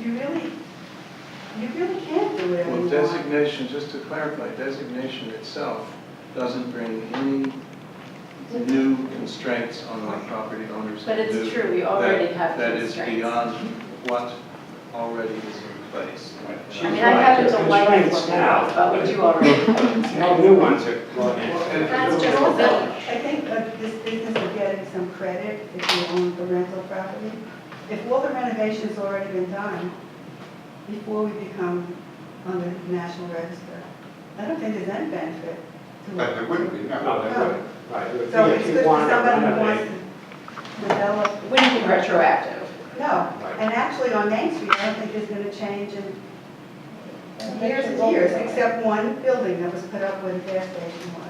You really can't do it Well, anymore. designation, just to clarify, designation itself doesn't bring any new constraints on what property owners But can do. it's true, we already have That is constraints. beyond what already is in place. I mean, I happen to like the Constraints formula, now, but we do already have No constraints. new ones are brought in. That's just the village. I think this business is getting some credit if you own the rental property. If all the renovations already been done before we become on the National Register, I don't think there's any benefit to it. But there wouldn't be, no. No, they wouldn't. Right, it would So be it's if good you for wanted to somebody who wants renovate. to develop. Wouldn't be retroactive. No, and actually on Main Street, I don't think there's gonna change in years and years, except one building that was put up where the gas station was.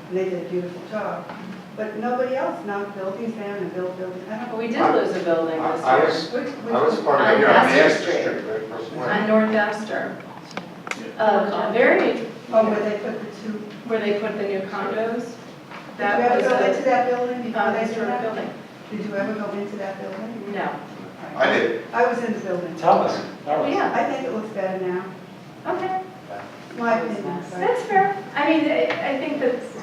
And they did a beautiful job. But nobody else knocked buildings down and built buildings. I But don't. we did lose a building this I year. was, Which I was one? part On of the Astor Master Street. Street, right across the way. On North Astor. Yeah. A very, Oh, where they put the two. where they put the new condos. Did you That ever was go into a that building before they did historic that? building. Did you ever go into that building? No. I did. I was in the building. Tell us, tell us. Yeah, I think it looks better now. okay. My opinion. but- That's fair. I mean, I think that's,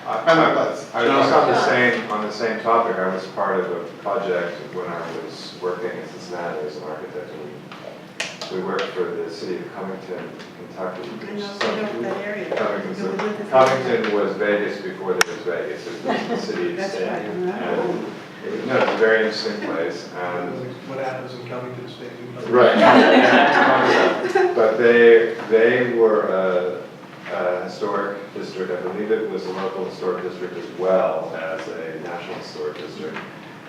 I Just was on the same topic, I was part of a project when I was working in Cincinnati as an architect. And we worked for the city of Covington, Kentucky. I which know, is they know that area. Covington, Do we live the same Covington was Vegas before there was Vegas. It was the city That's state. right, I remember. And no, it's a very interesting place. And What happens in Covington State? right. But they were a historic district. I believe it was a local historic district as well as a national historic district.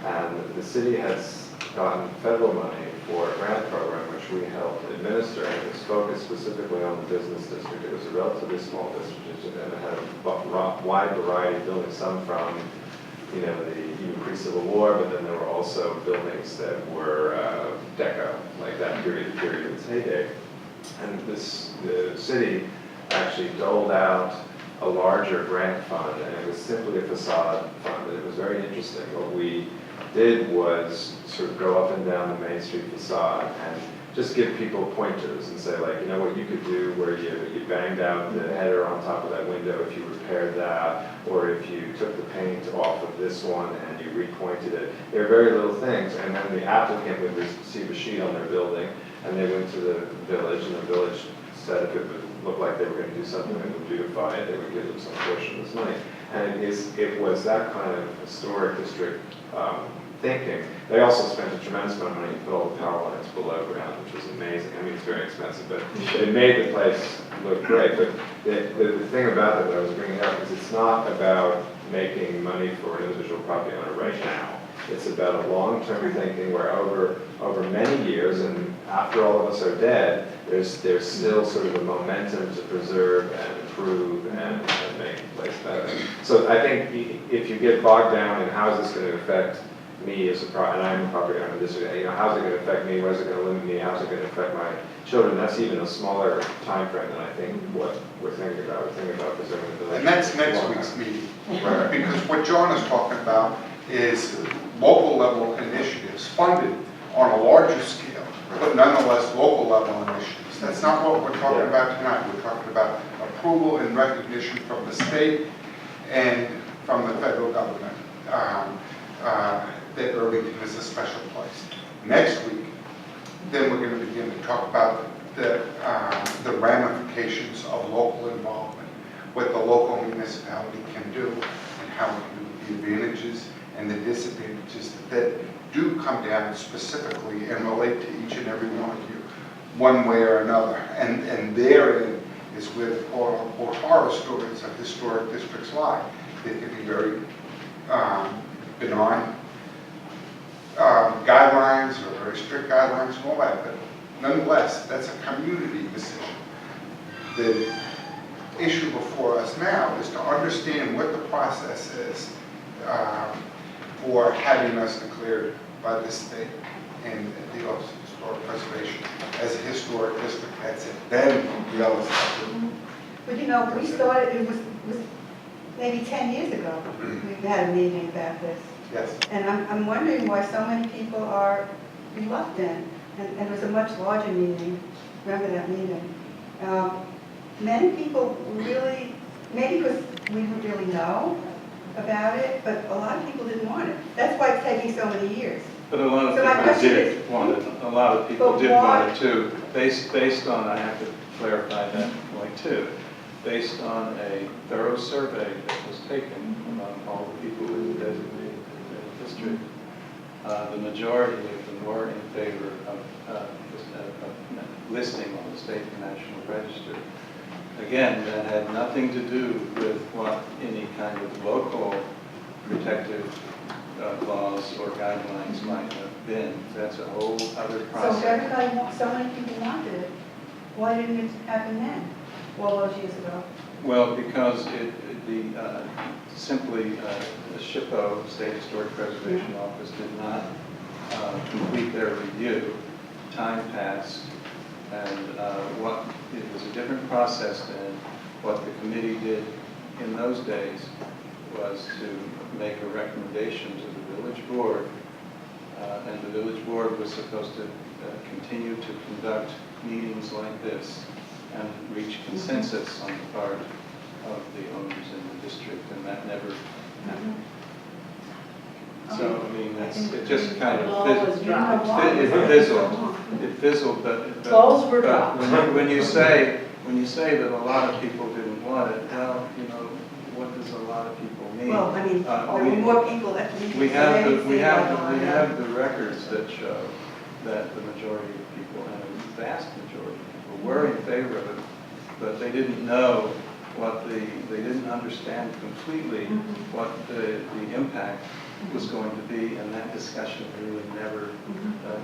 And the city has gotten federal money for a grant program which we helped administer. And it was focused specifically on the business district. It was a relatively small district and it had a wide variety of buildings, some from the even pre-Civil War, but then there were also buildings that were deco, like that period in its heyday. And the city actually doled out a larger grant fund, and it was simply a facade fund. And it was very interesting. What we did was sort of go up and down the Main Street facade and just give people pointers and say, like, what you could do where you banged out the header on top of that window if you repaired that, or if you took the paint off of this one and you repointed it. There are very little things, and then the applicant would receive a sheet on their building, and they went to the village, and the village said if it would look like they were going to do something that would beautify it, they would give them some portion of this money. And it was that kind of historic district thinking. They also spent a tremendous amount of money to put all the power lines below ground, which was amazing. I mean, it's very expensive, but it made the place look great. But the thing about it that I was bringing up is it's not about making money for an individual property owner right now. It's about a long-term thinking where over many years, and after all of us are dead, there's still sort of a momentum to preserve and improve and make the place better. So I think if you get bogged down in how is this going to affect me as and I'm a property owner, how's it going to affect me, where's it going to limit me, how's it going to affect my children, that's even a smaller time frame than I think what we're thinking about. We're thinking about preserving the village. And that's next week's meeting. Right. Because what John is talking about is local level initiatives funded on a larger scale, but nonetheless local level initiatives. That's not what we're talking about tonight. We're talking about approval and recognition from the state and from the federal government that Irvington is a special place. Next week, then we're going to begin to talk about the ramifications of local involvement, what the local municipality can do, and how we can do the advantages and the disadvantages that do come down specifically and relate to each and every one of you, one way or another. And therein is where the quote-unquote horror stories of historic districts lie. They can be very benign guidelines or very strict guidelines and all that, but nonetheless, that's a community decision. The issue before us now is to understand what the process is for having us declared by the state and the Office of Historic Preservation as a historic district. That's it. Then the other stuff. But we started, it was maybe 10 years ago, we had a meeting about this. Yes. And I'm wondering why so many people are reluctant and it was a much larger meeting, remember that meeting? Many people really, maybe because we didn't really know about it, but a lot of people didn't want it. That's why it's taking so many years. But a lot of So my people question did want it, a lot of people But did why- want it too, based on, I have to clarify that point too, based on a thorough survey that was taken among all the people in the designated district. The majority of them were in favor of listing on the state and national register. Again, that had nothing to do with what any kind of local protective laws or guidelines might have been. That's a whole other So if process. everybody, so many people wanted it, why didn't it happen then, all those years ago? Well, because simply the SHPO, State Historic Preservation Office, did not complete their review. Time passed, and it was a different process than what the committee did in those days, was to make a recommendation to the village board, and the village board was supposed to continue to conduct meetings like this and reach consensus on the part of the owners in the district, and that never happened. So, I mean, it just kind The of ball was dropped. It fizzled, but Balls were but dropped. when you say that a lot of people didn't want it, well, you know, what does a lot of people mean? Well, I mean, there were more people at the meeting. We have than we have anything we on have the records that show that the majority of people, and a vast majority of people, were in favor of it, but they didn't know what they didn't understand completely what the impact was going to be, and that discussion really never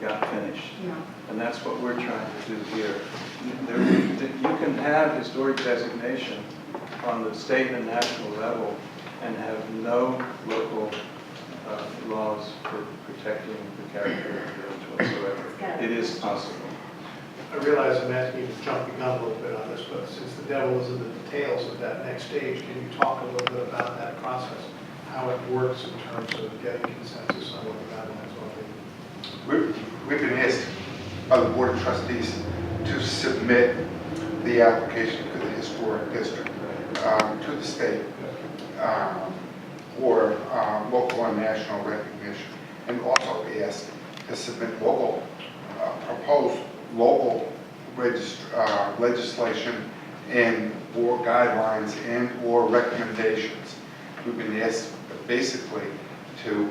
got finished. Yeah. And that's what we're trying to do here. You can have historic designation on the state and national level and have no local laws for protecting the character of the village whatsoever. It is possible. I realize I'm asking you to jump the gun a little bit on this, but since the devil is in the details of that next stage, can you talk a little bit about that process? How it works in terms of getting consensus on what the guidelines are? We've been asked by the Board of Trustees to submit the application for the historic district to the state for local and national recognition, and also be asked to submit proposed local legislation and or guidelines and or recommendations. We've been asked basically to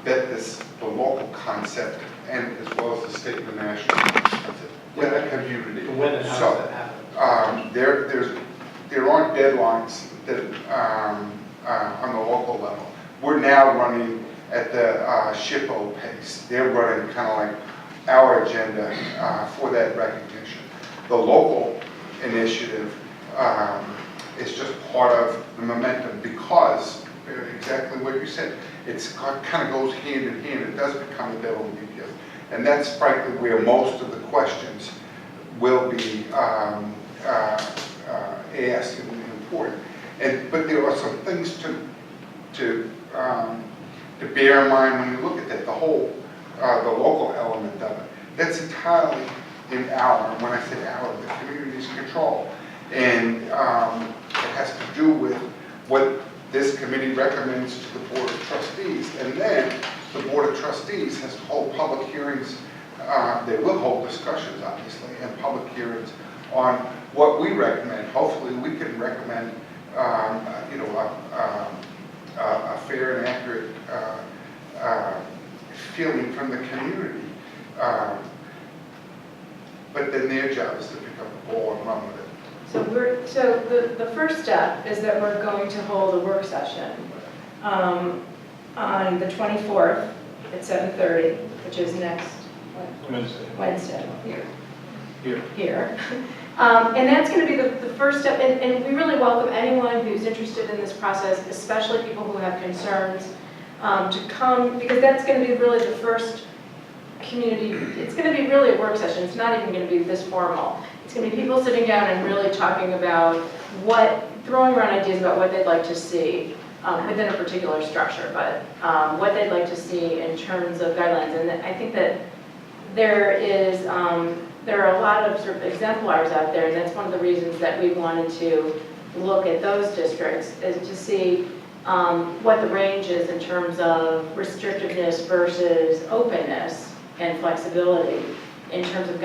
vet the local concept and as well as the state and the national concept with the community. When and how So, does that happen? there aren't deadlines that on the local level. We're now running at the SHPO pace. They're running kind of like our agenda for that recognition. The local initiative is just part of the momentum because exactly what you said. It's kind of goes hand in hand. It does become a devil in detail, and that's frankly where most of the questions will be asked and important. But there are some things to bear in mind when you look at that. The whole the local element of it. That's entirely in when I say our, the community's control. And it has to do with what this committee recommends to the Board of Trustees. And then the Board of Trustees has to hold public hearings. They will hold discussions, obviously, and public hearings on what we recommend. Hopefully, we can recommend, a fair and accurate feeling from the community. But then their job is to pick up the ball and run with it. So the first step is that we're going to hold a work session on the 24th at 7:30, which is next Wednesday. Here. And that's going to be the first step, and we really welcome anyone who's interested in this process, especially people who have concerns, to come, because that's going to be really the first community, it's going to be really a work session. It's not even going to be this formal. It's going to be people sitting down and really talking about throwing around ideas about what they'd like to see within a particular structure, but what they'd like to see in terms of guidelines. And I think that there are a lot of sort of exemplars out there, and that's one of the reasons that we wanted to look at those districts, is to see what the range is in terms of restrictiveness versus openness and flexibility in terms of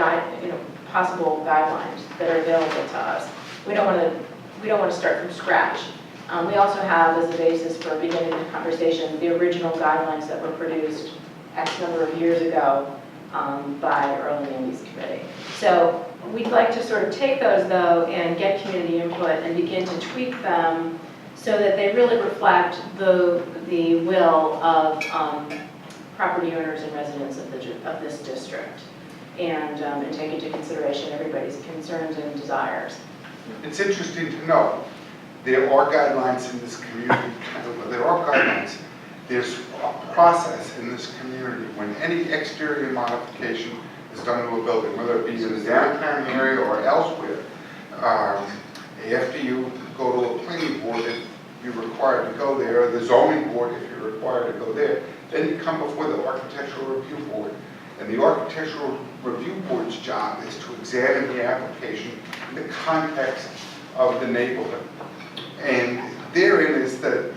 possible guidelines that are available to us. We don't want to start from scratch. We also have as a basis for beginning the conversation the original guidelines that were produced X number of years ago by early Andy's committee. So we'd like to sort of take those though and get community input and begin to tweak them so that they really reflect the will of property owners and residents of this district, and take into consideration everybody's concerns and desires. It's interesting to know, there are guidelines in this community, there's a process in this community when any exterior modification is done to a building, whether it be in the downtown area or elsewhere. After you go to a planning board, if you're required to go there, or the zoning board, if you're required to go there, then you come before the architectural review board. And the architectural review board's job is to examine the application in the context of the neighborhood. And therein is the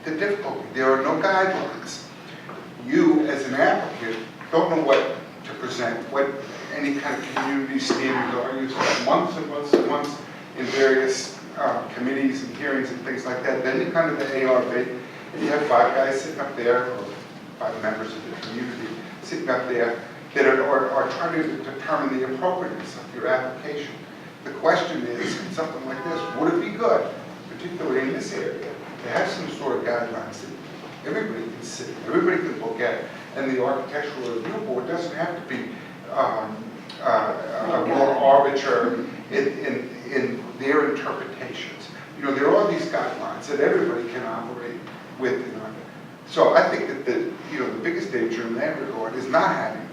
difficulty. There are no guidelines. You, as an applicant, don't know what to present, what any kind of community standards are. You spend months and months and months in various committees and hearings and things like that. Then you come to the ARB, and you have 5 guys sitting up there, or 5 members of the community sitting up there that are trying to determine the appropriateness of your application. The question is, in something like this, would it be good, particularly in this area, to have some sort of guidelines that everybody can see, everybody can look at, and the architectural review board doesn't have to be more arbitrary in their interpretations. You know, there are these guidelines that everybody can operate with. So I think that the biggest danger in that regard is not having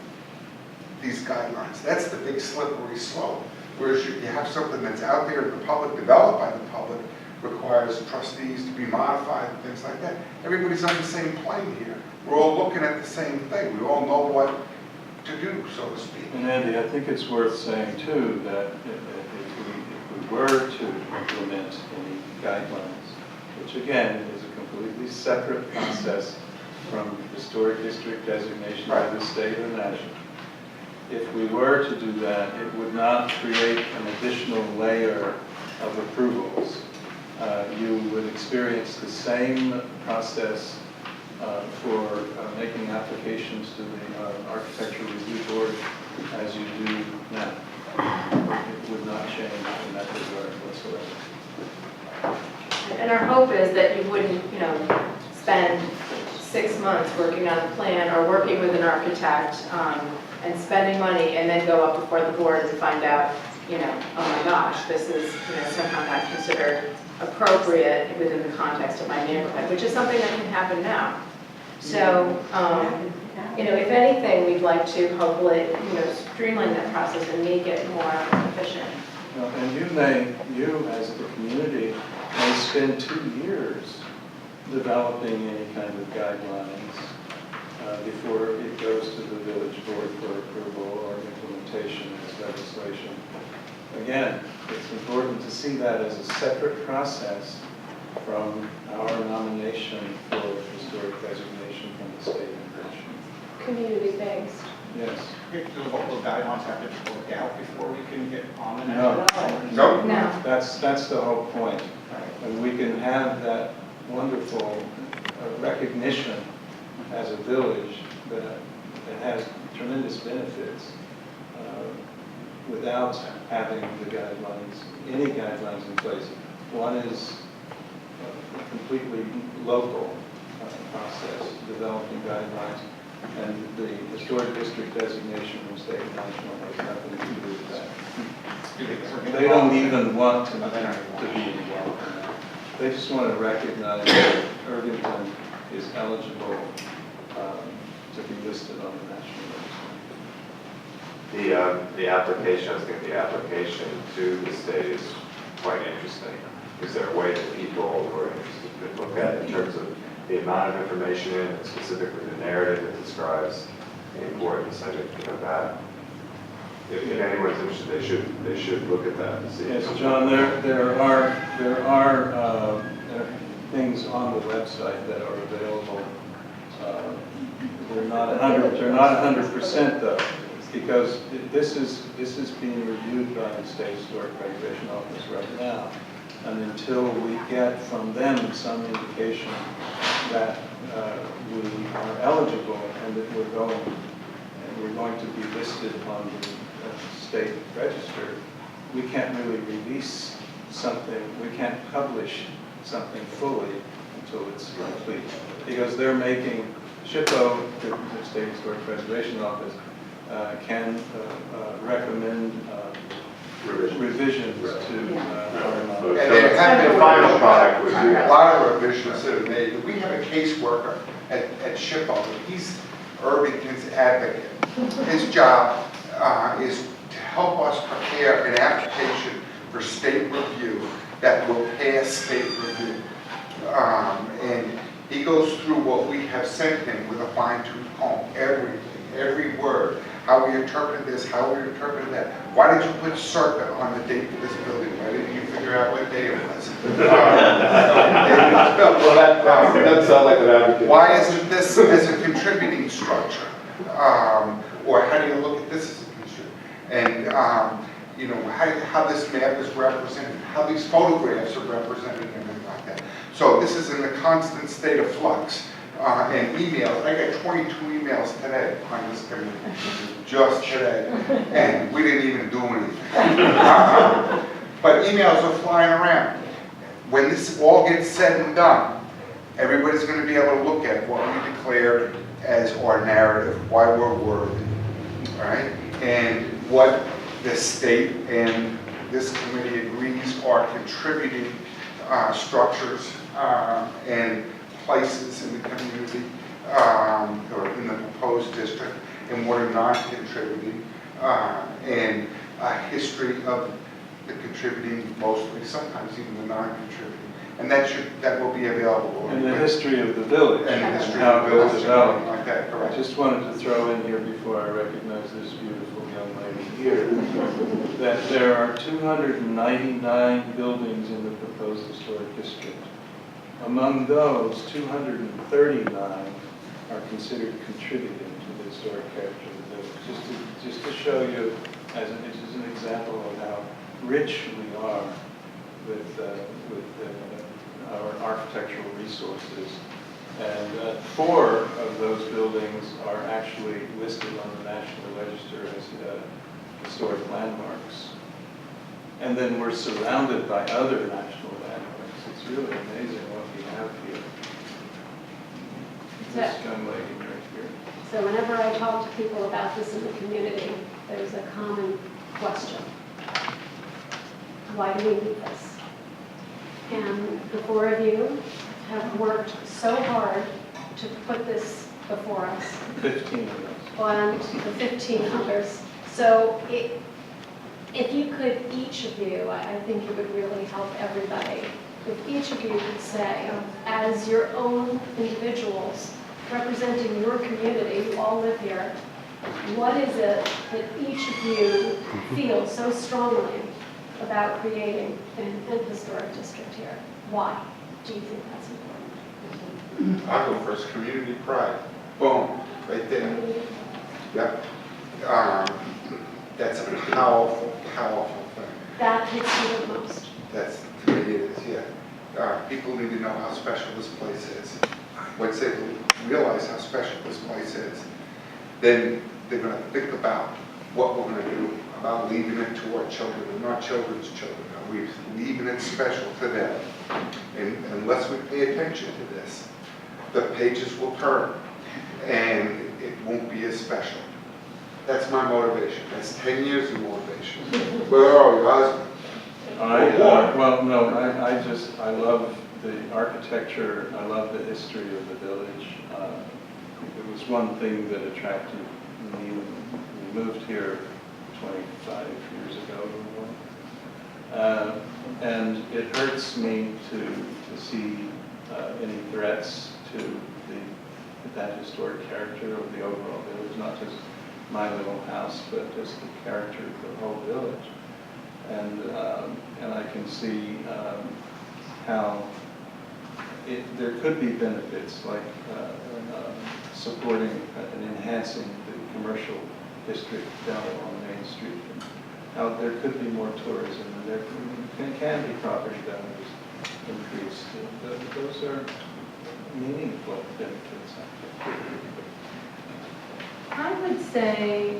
these guidelines. That's the big slippery slope. Whereas you have something that's out there in the public, developed by the public, requires trustees to be modified and things like that. Everybody's on the same plane here. We're all looking at the same thing. We all know what to do, so to speak. And Andy, I think it's worth saying too that if we were to implement any guidelines, which again is a completely separate process from historic district designation by the state or national, if we were to do that, it would not create an additional layer of approvals. You would experience the same process for making applications to the architectural review board as you do now. It would not change in that regard whatsoever. And our hope is that you wouldn't, spend 6 months working on a plan or working with an architect and spending money and then go up before the board and find out, oh my gosh, this is somehow not considered appropriate within the context of my neighborhood, which is something that can happen now. So, if anything, we'd like to hopefully, streamline that process and make it more efficient. And you as the community may spend 2 years developing any kind of guidelines before it goes to the village board for approval or implementation as legislation. Again, it's important to see that as a separate process from our nomination for historic designation from the state convention. Community-based. Yes. The local guidelines have to be worked out before we can get on the No. No. No. That's the whole point. And we can have that wonderful recognition as a village that has tremendous benefits without having the guidelines, any guidelines in place. One is a completely local process, developing guidelines, and the historic district designation from state and national has nothing to do with that. They don't even want to be involved in that. They just want to recognize that Irvington is eligible to be listed on the national register. The application, I was thinking the application to the state is quite interesting. Is there a way that people who are interested could look at in terms of the amount of information in, and specifically the narrative that describes the importance. I think that if anyone's interested, they should look at that and see. Yes, John, there are things on the website that are available. They're not 100% though, because this is being reviewed by the State Historic Preservation Office right now. And until we get from them some indication that we are eligible and that we're going to be listed on the state register, we can't really release something, we can't publish something fully until it's complete. Because they're making, SHPO, the State Historic Preservation Office, can recommend revisions to our And there have been final product would be. a lot of revisions that are made. We have a caseworker at SHPO. He's Irvington's advocate. His job is to help us prepare an application for state review that will pass state review. And he goes through what we have sent him with a fine-tooth comb, everything, every word, how we interpret this, how we interpret that. Why did you put circa on the date for this building? Why didn't you figure out what day it was? Well, that sounds like an advocate. Why isn't this as a contributing structure? Or how do you look at this as a contributing? And you know, how this map is represented, how these photographs are represented, and everything like that. So this is in a constant state of flux. And emails, I got 22 emails today on this committee, just today, and we didn't even do anything. But emails are flying around. When this all gets said and done, everybody's going to be able to look at what we declared as our narrative, why we're worthy, right? And what the state and this committee agrees are contributing structures and places in the community or in the proposed district, and what are non-contributing, and a history of the contributing mostly, sometimes even the non-contributing. And that will be available. And the history of the village. And the history how of the it was village. developed. Like that, I correct. just wanted to throw in here before I recognize this beautiful young lady here, that there are 299 buildings in the proposed historic district. Among those, 239 are considered contributing to the historic character of the village. Just to show you, as an example of how rich we are with our architectural resources. And 4 of those buildings are actually listed on the National Register as historic landmarks. And then we're surrounded by other national landmarks. It's really amazing what we have here. This young lady right here. So whenever I talk to people about this in the community, there's a common question. Why do we need this? And the 4 of you have worked so hard to put this before us. 15 of us. And the 15 others. So if you could, each of you, I think it would really help everybody, if each of you could say, as your own individuals, representing your community, you all live here, what is it that each of you feel so strongly about creating an historic district here? Why do you think that's important? I'll go first, community pride. Boom, right there. Yep. That's a powerful, powerful thing. That hits you the most. That's, to me it is, yeah. People need to know how special this place is. Once they realize how special this place is, then they're going to think about what we're going to do about leaving it to our children and our children's children. Are we leaving it special to them? And unless we pay attention to this, the pages will turn and it won't be as special. That's my motivation. That's 10 years of motivation. Where are you, husband? I love the architecture, I love the history of the village. It was one thing that attracted me when we moved here 25 years ago. And it hurts me to see any threats to the that historic character of the overall village, not just my little house, but just the character of the whole village. And I can see how there could be benefits like supporting and enhancing the commercial district down along Main Street. And how there could be more tourism, and there can be property values increased. Those are meaningful benefits, I think. I would say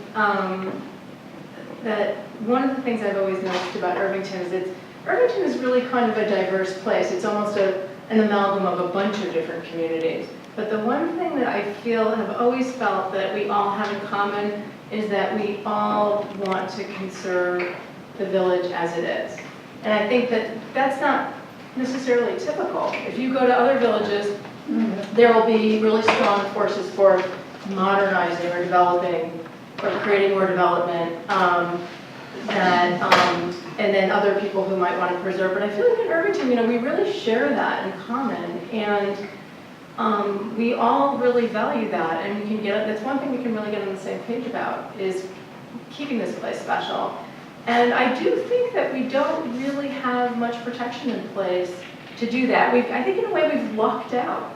that one of the things I've always noticed about Irvington is Irvington is really kind of a diverse place. It's almost an amalgam of a bunch of different communities. But the one thing that I have always felt that we all have in common is that we all want to conserve the village as it is. And I think that that's not necessarily typical. If you go to other villages, there will be really strong forces for modernizing or developing or creating more development, and then other people who might want to preserve. But I feel like in Irvington, we really share that in common, and we all really value that, and we can that's one thing we can really get on the same page about, is keeping this place special. And I do think that we don't really have much protection in place to do that. I think in a way we've lucked out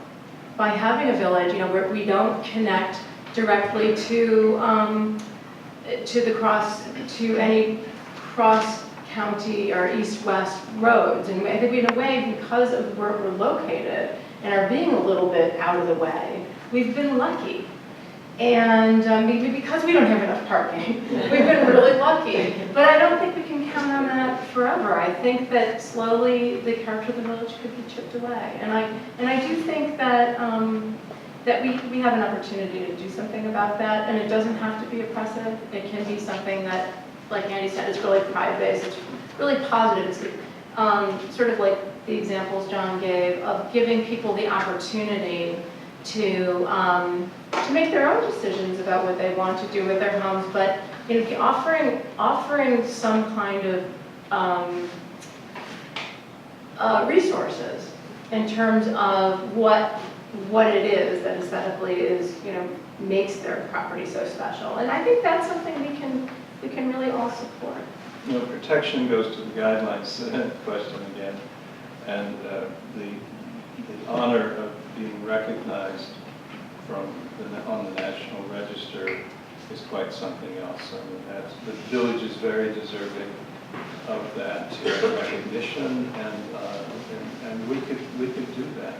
by having a village, where we don't connect directly to any cross-county or east-west roads. And I think in a way, because of where we're located and are being a little bit out of the way, we've been lucky. And maybe because we don't have enough parking, we've been really lucky. But I don't think we can count on that forever. I think that slowly the character of the village could be chipped away. And I do think that that we have an opportunity to do something about that, and it doesn't have to be oppressive. It can be something that, like Andy said, is really pride-based. It's really positive. It's sort of like the examples John gave of giving people the opportunity to make their own decisions about what they want to do with their homes, but offering some kind of resources in terms of what it is that aesthetically makes their property so special. And I think that's something we can really all support. Protection goes to the guidelines question again, and the honor of being recognized on the National Register is quite something else. I mean, the village is very deserving of that recognition, and we could do that.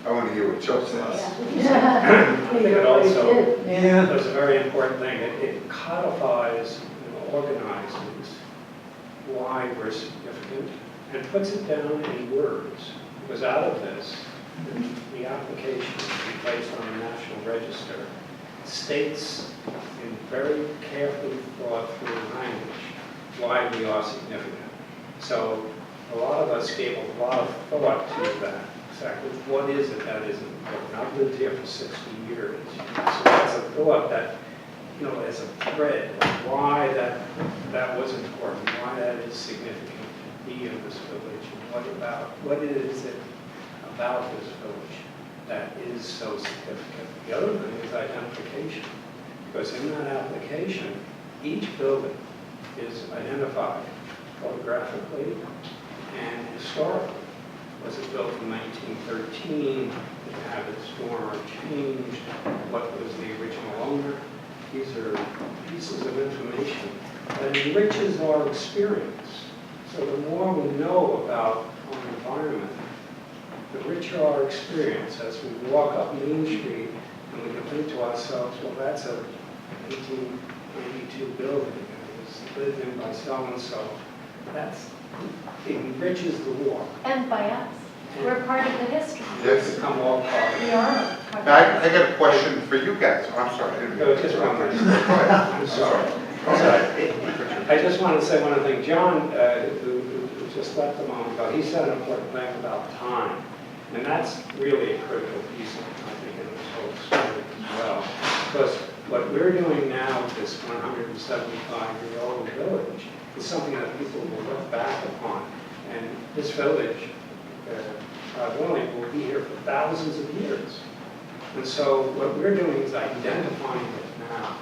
I want to hear what Joe says. I think it also is a very important thing. It codifies, organizes why we're significant and puts it down in words. Because out of this, the application to be placed on the National Register states in very carefully thought through language why we are significant. So a lot of us gave a lot of thought to that. Exactly what is it that is important? I've lived here for 60 years. So that's a thought that, as a thread, why that was important, why that is significant to be in this village, and what is it about this village that is so significant. The other thing is identification, because in that application, each building is identified photographically and historically. Was it built in 1913? Did it have its former changed? What was the original owner? These are pieces of information that enriches our experience. So the more we know about our environment, the richer our experience. As we walk up Main Street and we can think to ourselves, well, that's a 1892 building. It was lived in by so-and-so. It enriches the walk. And by us. We're part of the history. Yes. Become all part of We it. are. Now, I got a question for you guys. Oh, I'm sorry. I didn't mean No, to just one interrupt. minute. Go ahead. I'm sorry. I just want to say one other thing. John, who just left a moment ago, he said an important thing about time. And that's really a critical piece, I think, in this whole story as well. Because what we're doing now with this 175-year-old village is something that people will look back upon. And this village, God willing, will be here for thousands of years. And so what we're doing is identifying it now.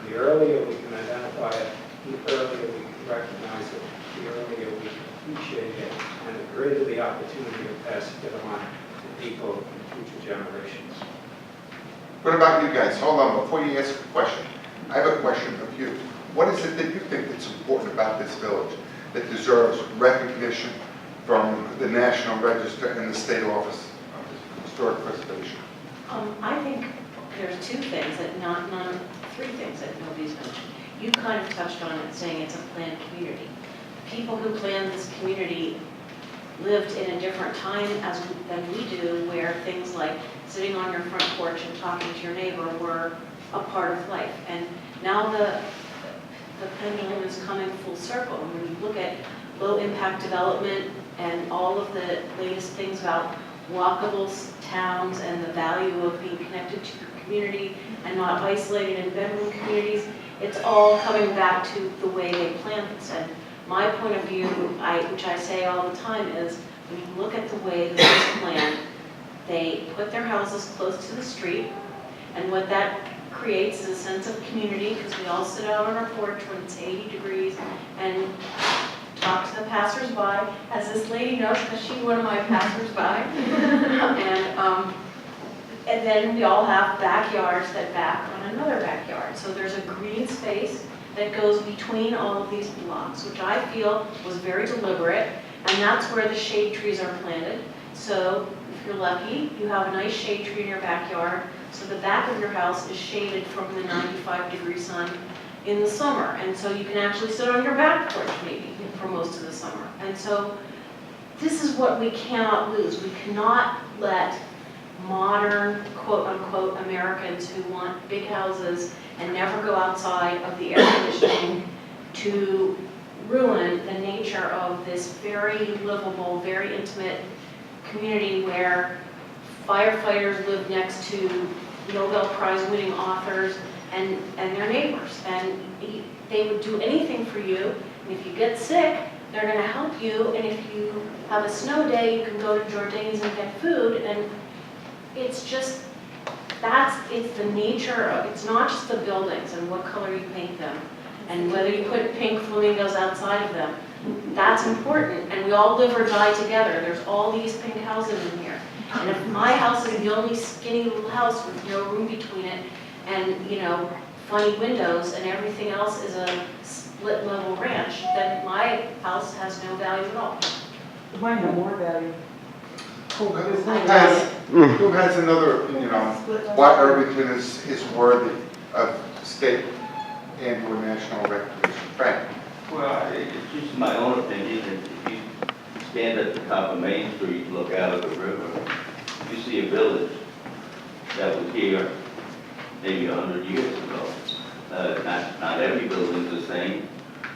The earlier we can identify it, the earlier we can recognize it, the earlier we can appreciate it, and the greater the opportunity of passing it on to people in future generations. What about you guys? Hold on, before you ask a question, I have a question of you. What is it that you think that's important about this village that deserves recognition from the National Register and the State Office of Historic Preservation? I think there's two things three things that nobody's mentioned. You kind of touched on it, saying it's a planned community. The people who planned this community lived in a different time than we do, where things like sitting on your front porch and talking to your neighbor were a part of life. And now the pendulum is coming full circle. And when you look at low-impact development and all of the latest things about walkable towns and the value of being connected to your community and not isolated in bedroom communities, it's all coming back to the way they planned this. And my point of view, which I say all the time, is when you look at the way this is planned, they put their houses close to the street, and what that creates is a sense of community, because we all sit out on our porch when it's 80 degrees and talk to the passersby, as this lady knows, because she's one of my passersby. And then we all have backyards that back on another backyard. So there's a green space that goes between all of these blocks, which I feel was very deliberate, and that's where the shade trees are planted. So if you're lucky, you have a nice shade tree in your backyard, so the back of your house is shaded from the 95-degree sun in the summer. And so you can actually sit on your back porch maybe for most of the summer. And so this is what we cannot lose. We cannot let modern, quote-unquote, Americans who want big houses and never go outside of the air conditioning to ruin the nature of this very livable, very intimate community where firefighters live next to Nobel Prize winning authors and their neighbors. And they would do anything for you. And if you get sick, they're going to help you. And if you have a snow day, you can go to Jordane's and get food. And it's just, it's the nature of, it's not just the buildings and what color you paint them and whether you put pink flamingos outside of them. That's important, and we all live or die together. There's all these pink houses in here. And if my house is the only skinny little house with no room between it and, you know, funny windows and everything else is a split level ranch, then my house has no value at all. It might have more value. Who has another opinion on why Irvington is worthy of state and/or national recognition? Frank? Well, it's just my own opinion. If you stand at the top of Main Street, look out at the river, you see a village that was here maybe 100 years ago. Not every building's the same,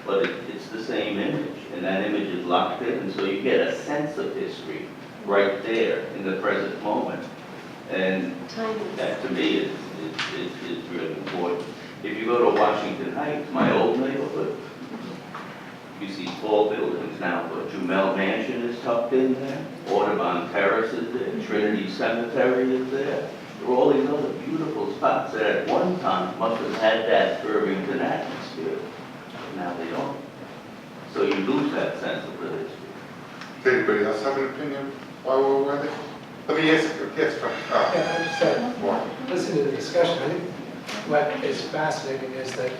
but it's the same image, and that image is locked in, and so you get a sense of history right there in the present moment. And that to me is really important. If you go to Washington Heights, my old neighborhood, you see tall buildings now, but Jumel Mansion is tucked in there, Audubon Terrace is there, Trinity Cemetery is there. There are all these other beautiful spots that at one time must have had that Irvington atmosphere. Now they don't. So you lose that sense of the history. Does anybody else have an opinion why we're worthy? Let me ask you, yes, Frank. Yeah, I just said, listen to the discussion. I think what is fascinating is that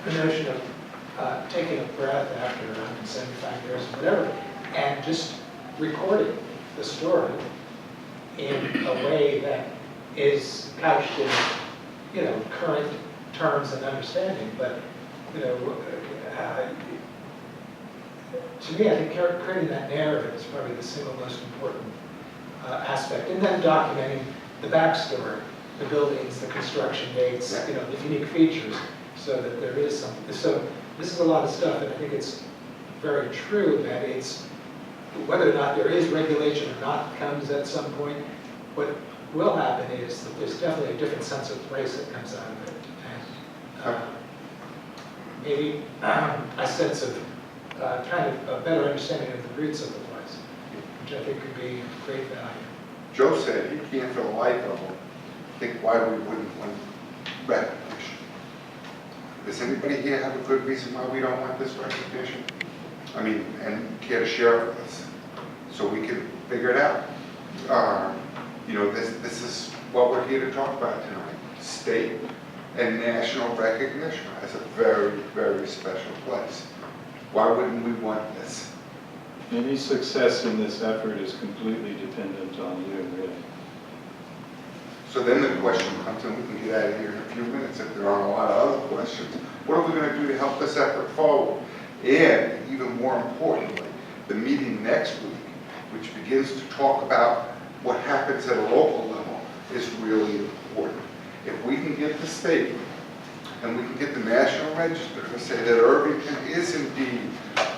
the notion of taking a breath after 175 years or whatever, and just recording the story in a way that is couched in, you know, current terms and understanding. But, you know, to me, I think creating that narrative is probably the single most important aspect. And then documenting the backstory, the buildings, the construction dates, you know, the unique features, so that there is something. So this is a lot of stuff, and I think it's very true that it's, whether or not there is regulation or not comes at some point, what will happen is that there's definitely a different sense of place that comes out of it. And maybe a sense of kind of a better understanding of the roots of the place, which I think could be great value. Joe said he can't for the life of him think why we wouldn't want recognition. Does anybody here have a good reason why we don't want this recognition? I mean, and care to share with us so we can figure it out? You know, this is what we're here to talk about tonight. State and national recognition as a very, very special place. Why wouldn't we want this? Any success in this effort is completely dependent on you, really. So then the question comes, and we can get out of here in a few minutes if there aren't a lot of other questions. What are we going to do to help this effort forward? And even more importantly, the meeting next week, which begins to talk about what happens at a local level, is really important. If we can get the state and we can get the National Register to say that Irvington is indeed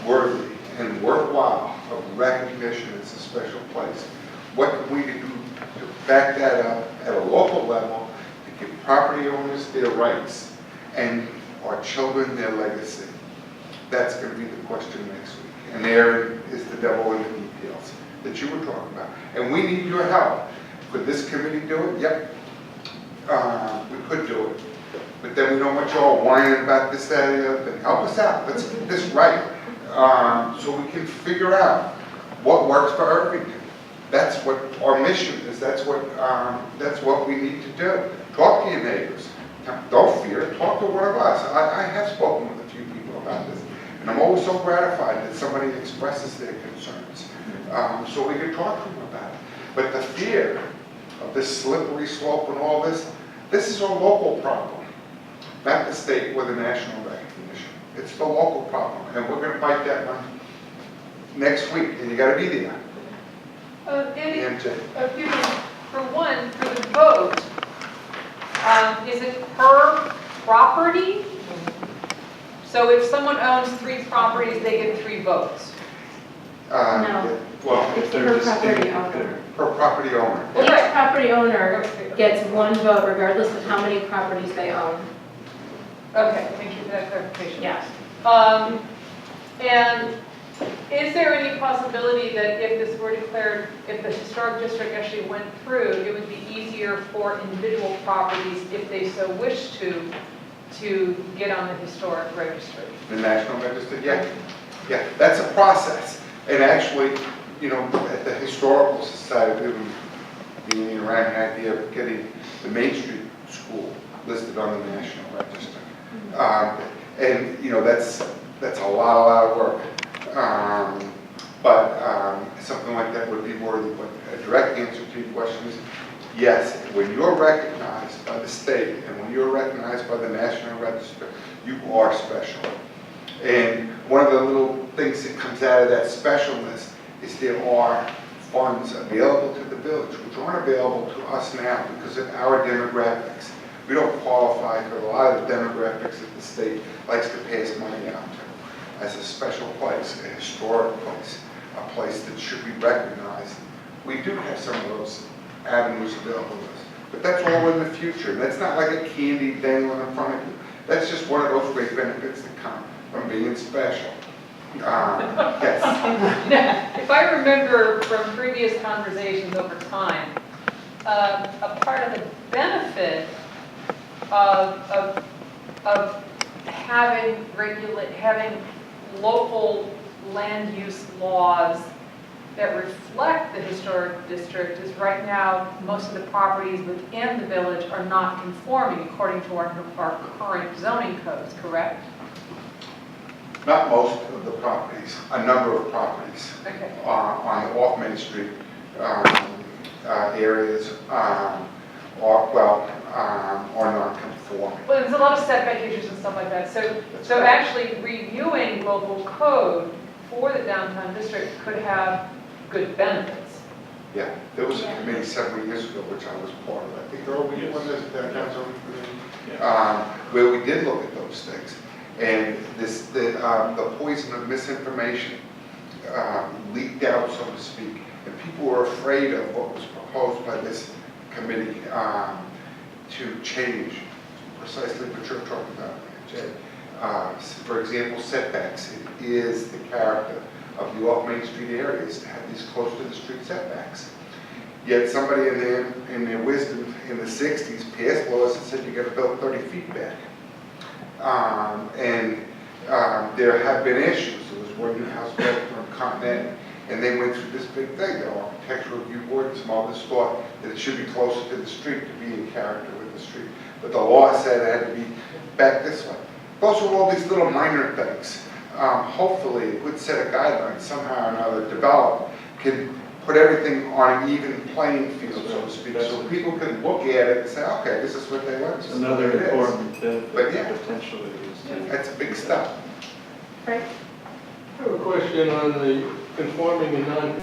worthy and worthwhile of recognition as a special place, what can we do to back that up at a local level to give property owners their rights and our children their legacy? That's going to be the question next week. And there is the devil in the details that you were talking about. And we need your help. Could this committee do it? Yep. We could do it. But then we don't want you all whining about this, that, and the other thing. Help us out. Let's get this right. So we can figure out what works for Irvington. That's what our mission is. That's what we need to do. Talk to your neighbors. Don't fear it. Talk to one of us. I have spoken with a few people about this. And I'm always so gratified that somebody expresses their concerns. So we can talk to them about it. But the fear of this slippery slope and all this is a local problem, not the state or the national recognition. It's the local problem, and we're going to fight that one next week, and you got to be there. For one, for the vote, is it per property? So if someone owns 3 properties, they get 3 votes? No. Well, It's If they're per distinct, property owner. per property owner. Each property owner gets 1 vote regardless of how many properties they own. Okay, thank you for that clarification. Yes. And is there any possibility that if this were declared, if the historic district actually went through, it would be easier for individual properties, if they so wish to get on the historic registry? The National Register, yeah. Yeah, that's a process. And actually, you know, at the Historical Society, we've been being around the idea of getting the Main Street School listed on the National Register. And, you know, that's a lot of work. But something like that would be worthy. But a direct answer to your question is, yes, when you're recognized by the state and when you're recognized by the National Register, you are special. And one of the little things that comes out of that specialness is there are funds available to the village, which aren't available to us now because of our demographics. We don't qualify for a lot of the demographics that the state likes to pass money out to as a special place, a historic place, a place that should be recognized. We do have some of those avenues available to us, but that's all in the future. That's not like a candy dangling in front of you. That's just one of those great benefits that come from being special. Yes. If I remember from previous conversations over time, a part of the benefit of having local land use laws that reflect the historic district is right now most of the properties within the village are not conforming according to our current zoning codes, correct? Not most of the properties, a number of properties on the off Main Street areas are not conforming. Well, there's a lot of setback issues and stuff like that. So actually reviewing local code for the downtown district could have good benefits. Yeah, there was a committee several years ago, which I was part of. I think Earl, were you on the downtown zoning committee? Where we did look at those things. And the poison of misinformation leaked out, so to speak. And people were afraid of what was proposed by this committee to change precisely what you're talking about, Jay. For example, setbacks. It is the character of the off Main Street areas to have these close to the street setbacks. Yet somebody in their wisdom in the 60s passed laws that said you gotta build 30 feet back. There have been issues. There was one new house built on Continental, and they went through this big thing. The Architectural Review Board and some others thought that it should be closer to the street to be in character with the street. But the law said it had to be back this way. Those are all these little minor things. Hopefully, a good set of guidelines somehow or another developed can put everything on an even playing field, so to speak, so people can look at it and say, okay, this is what they want. This is what Another it is. important But benefit yeah. potentially is. That's big stuff. Frank? I have a question on the conforming and non